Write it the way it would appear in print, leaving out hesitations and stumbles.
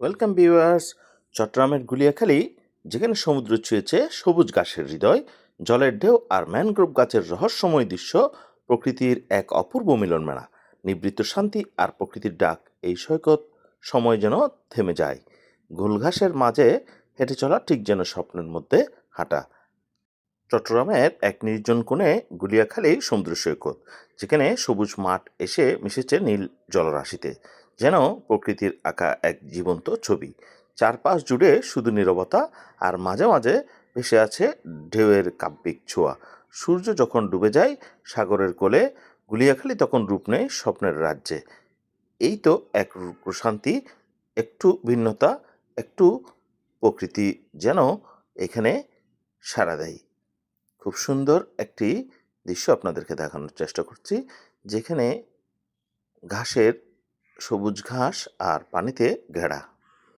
Welcome viewers. চট্টগ্রামের গুলিয়াখালী, যেখানে সমুদ্র ছুঁয়েছে সবুজ ঘাসের হৃদয়, জলের ঢেউ আর ম্যানগ্রোভ গাছের রহস্যময় দৃশ্য, প্রকৃতির এক অপূর্ব মিলন মেলা। নিবৃত্ত শান্তি আর প্রকৃতির ডাক, এই সৈকত সময় যেন থেমে যায়। গোলঘাসের মাঝে হেঁটে চলা ঠিক যেন স্বপ্নের মধ্যে হাঁটা। চট্টগ্রামের এক নির্জন কোণে গুলিয়াখালী সমুদ্র সৈকত, যেখানে সবুজ মাঠ এসে মিশেছে নীল জলরাশিতে, যেন প্রকৃতির আঁকা এক জীবন্ত ছবি। চারপাশ জুড়ে শুধু নীরবতা, আর মাঝে মাঝে ভেসে আছে ঢেউয়ের কাব্যিক ছোঁয়া। সূর্য যখন ডুবে যায় সাগরের কোলে, গুলিয়াখালী তখন রূপ নেয় স্বপ্নের রাজ্যে। এই তো এক প্রশান্তি, একটু ভিন্নতা, একটু প্রকৃতি যেন এখানে সাড়া দেয়। খুব সুন্দর একটি দৃশ্য আপনাদেরকে দেখানোর চেষ্টা করছি, যেখানে ঘাসের সবুজ ঘাস আর পানিতে ঘেরা।